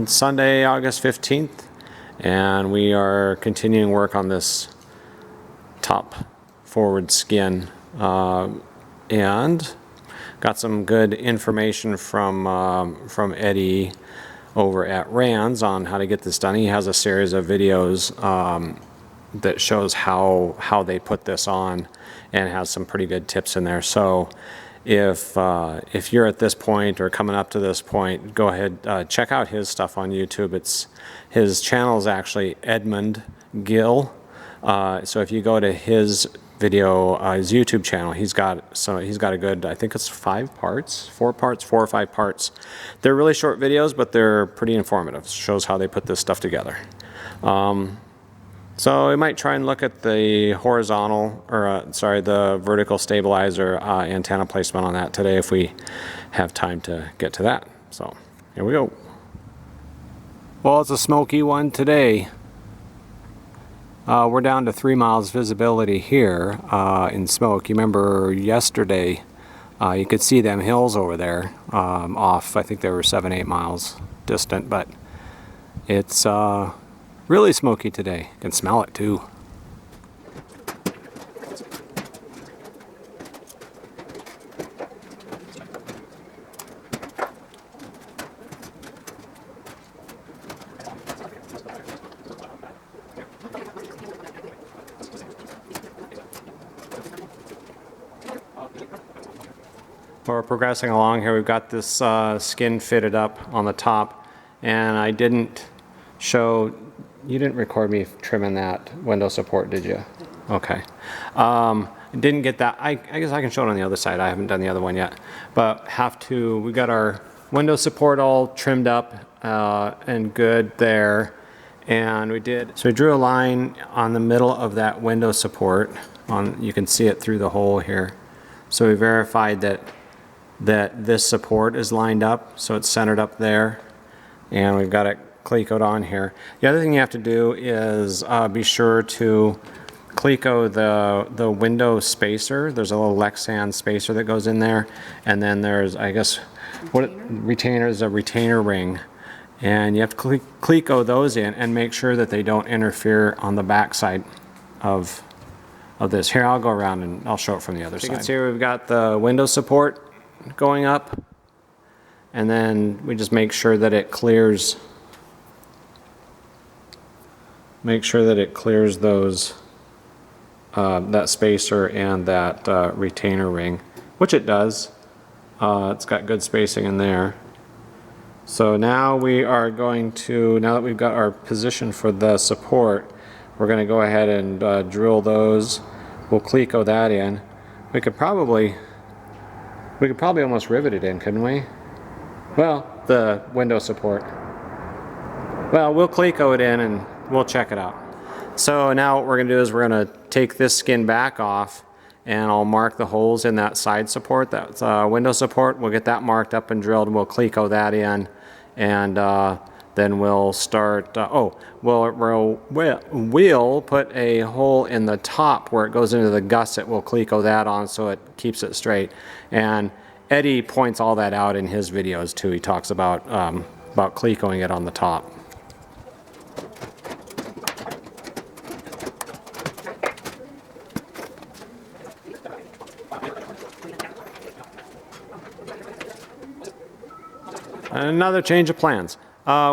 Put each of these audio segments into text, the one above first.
Sunday, August 15th, and we are continuing work on this top forward skin, and got some good information from Eddie over at Rands on how to get this done. He has a series of videos that shows how they put this on, and has some pretty good tips in there. So if you're at this point or coming up to this point, go ahead, check out his stuff on YouTube. His channel is actually Edmund Gill. So if you go to his video, his YouTube channel, he's got a good, I think it's 4 or 5 parts. They're really short videos, but they're pretty informative. It shows how they put this stuff together. So we might try and look at the horizontal, or the vertical stabilizer antenna placement on that today if we have time to get to that. So here we go. Well, it's a smoky one today. We're down to 3 miles visibility here in smoke. You remember yesterday you could see them hills over there off, I think they were 7-8 miles distant, but it's really smoky today. You can smell it too. We're progressing along here. We've got this skin fitted up on the top, and I didn't show, you didn't record me trimming that window support, did you? Okay. Didn't get that. I guess I can show it on the other side. I haven't done the other one yet, but we got our window support all trimmed up and good there, and so we drew a line on the middle of that window support. You can see it through the hole here. So we verified that this support is lined up, so it's centered up there, and we've got it clecoed on here. The other thing you have to do is be sure to cleco the window spacer. There's a little Lexan spacer that goes in there, and then there's, I guess, a retainer ring, and you have to cleco those in and make sure that they don't interfere on the back side of this. Here, I'll go around and I'll show it from the other side. You can see we've got the window support going up, and then we just make sure that it clears those that spacer and that retainer ring, which it does. It's got good spacing in there. So now we are going to, now that we've got our position for the support, we're going to go ahead and drill those. We'll cleco that in. We could probably almost rivet it in, couldn't we? Well, the window support. Well, we'll cleco it in and we'll check it out. So now what we're going to do is we're going to take this skin back off, and I'll mark the holes in that side support, that window support. We'll get that marked up and drilled, and we'll cleco that in, and then we'll start, we'll put a hole in the top where it goes into the gusset. We'll cleco that on so it keeps it straight. And Eddie points all that out in his videos too. He talks about clecoing it on the top. Another change of plans.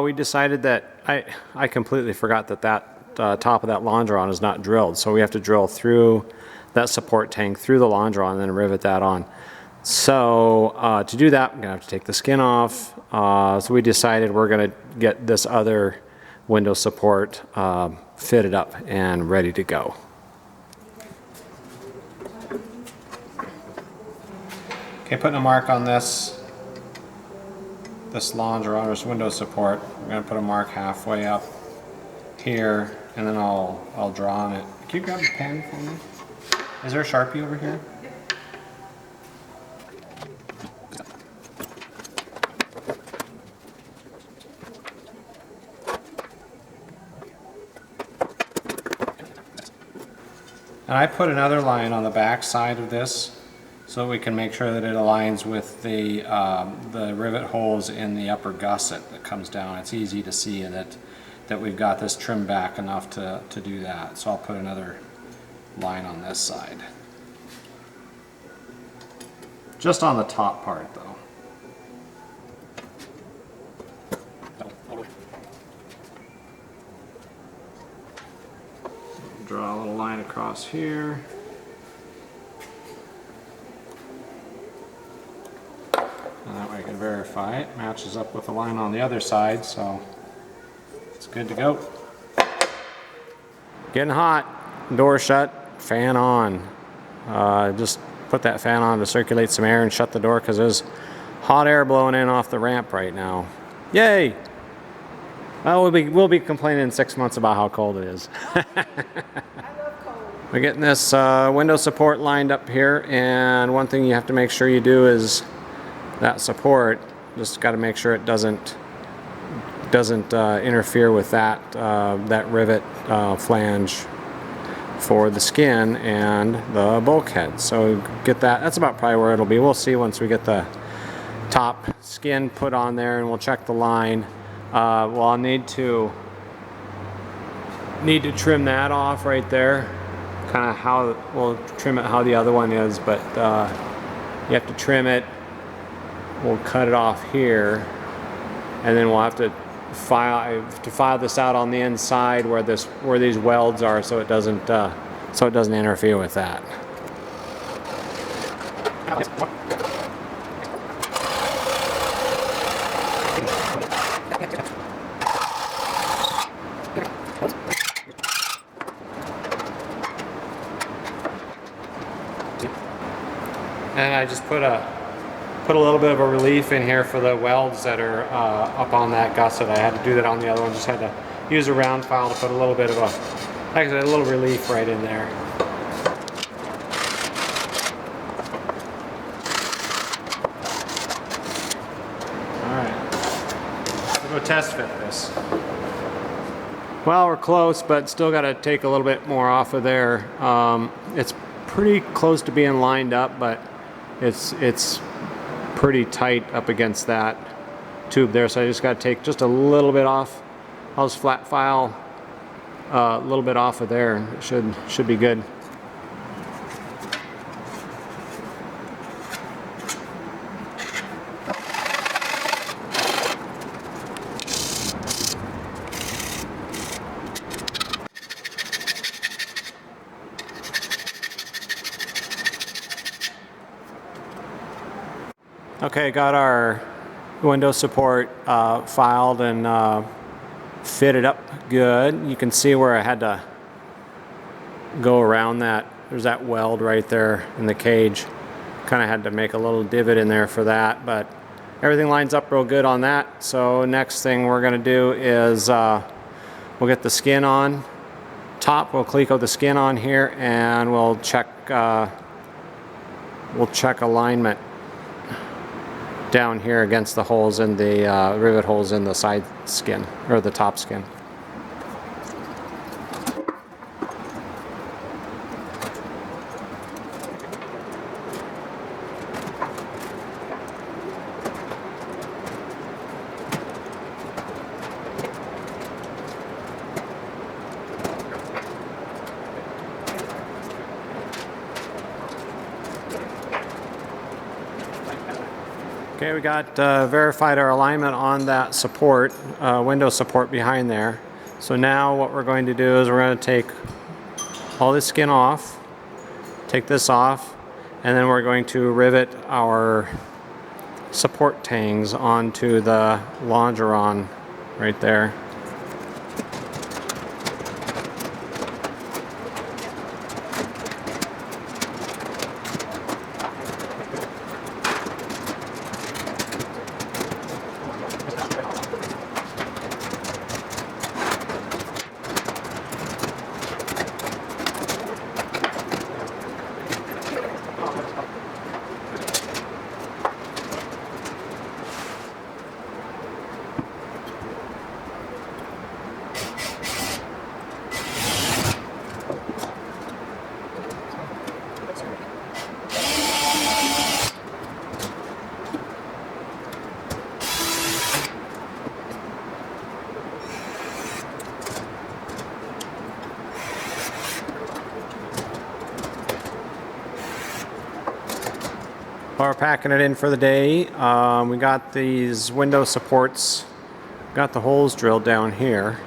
We decided that I completely forgot that top of that longeron is not drilled, so we have to drill through that support tank, through the longeron, and then rivet that on. So to do that, I'm gonna have to take the skin off. So we decided we're gonna get this other window support fitted up and ready to go. Okay, putting a mark on this longeron, this window support. I'm going to put a mark halfway up here, and then I'll draw on it. Can you grab a pen for me? Is there a Sharpie over here? And I put another line on the back side of this so we can make sure that it aligns with the rivet holes in the upper gusset that comes down. It's easy to see that we've got this trimmed back enough to do that. So I'll put another line on this side. Just on the top part though. Draw a little line across here. And that way I can verify it. Matches up with the line on the other side, so it's good to go. Getting hot. Door shut, fan on. Just put that fan on to circulate some air and shut the door because there's hot air blowing in off the ramp right now. Yay! Well, we'll be complaining in 6 months about how cold it is. I love cold. We're getting this window support lined up here, and one thing you have to make sure you do is that support, just got to make sure it doesn't interfere with that rivet flange for the skin and the bulkhead. So get that. That's about probably where it'll be. We'll see once we get the top skin put on there, and we'll check the line. Well, I'll need to trim that off right there. Kind of how we'll trim it how the other one is, but you have to trim it. We'll cut it off here, and then we'll have to file this out on the inside where these welds are, so it doesn't interfere with that. And I just put a little bit of a relief in here for the welds that are up on that gusset. I had to do that on the other one. Just had to use a round file to put a little bit of like I said, a little relief right in there. All right, we'll go test fit this. Well, we're close, but still got to take a little bit more off of there. It's pretty close to being lined up, but it's pretty tight up against that tube there, so I just got to take just a little bit off. I'll just flat file a little bit off of there, and it should be good. Okay, got our window support filed and fitted up good. You can see where I had to go around that. There's that weld right there in the cage. Kind of had to make a little divot in there for that, but everything lines up real good on that. So next thing we're going to do is we'll get the skin on top. We'll Cleco the skin on here, and we'll check alignment down here against the holes in the rivet holes in the side skin or the top skin. Okay, we got verified our alignment on that support, window support behind there. So now what we're going to do is we're going to take all this skin off, take this off, and then we're going to rivet our support tangs onto the longeron right there. packing it in for the day. We got these window supports, got the holes drilled down here,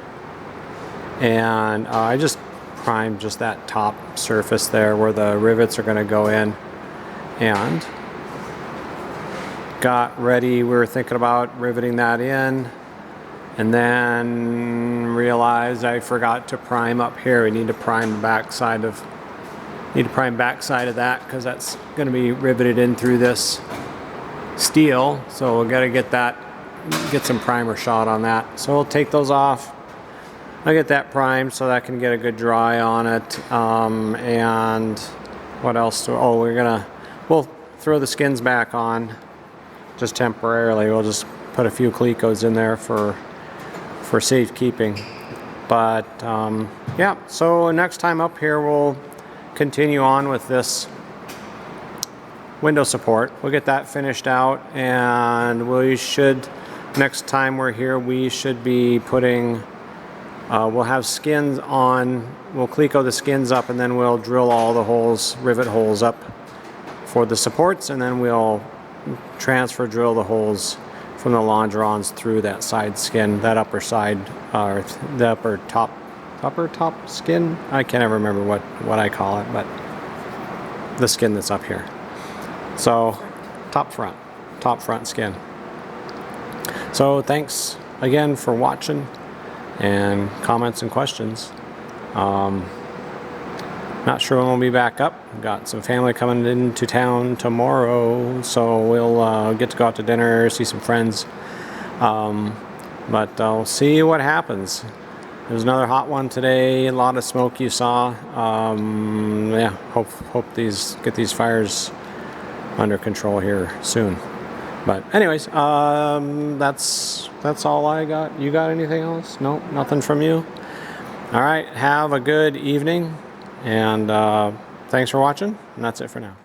and I just primed just that top surface there where the rivets are going to go in, and got ready. We were thinking about riveting that in, and then realized I forgot to prime up here. We need to prime the backside of that because that's going to be riveted in through this steel. So we've got to get some primer shot on that. So we'll take those off. I'll get that primed so that I can get a good dry on it. And what else? We'll throw the skins back on just temporarily. We'll just put a few Clecos in there for safekeeping. But yeah, so next time up here we'll continue on with this window support. We'll get that finished out, and we should, next time we're here, we should be putting, we'll have skins on, we'll Cleco the skins up, and then we'll drill all the holes, rivet holes up for the supports, and then we'll transfer drill the holes from the longerons through that side skin, that upper side, or the upper top skin. I can't ever remember what I call it, but the skin that's up here. So top front skin. So thanks again for watching, and comments and questions. Not sure when we'll be back up. Got some family coming into town tomorrow, so we'll get to go out to dinner, see some friends. But I'll see what happens. There's another hot one today. A lot of smoke you saw. Yeah, hope get these fires under control here soon. But anyways, that's all I got. You got anything else? Nope, nothing from you. All right, have a good evening, and thanks for watching. And that's it for now.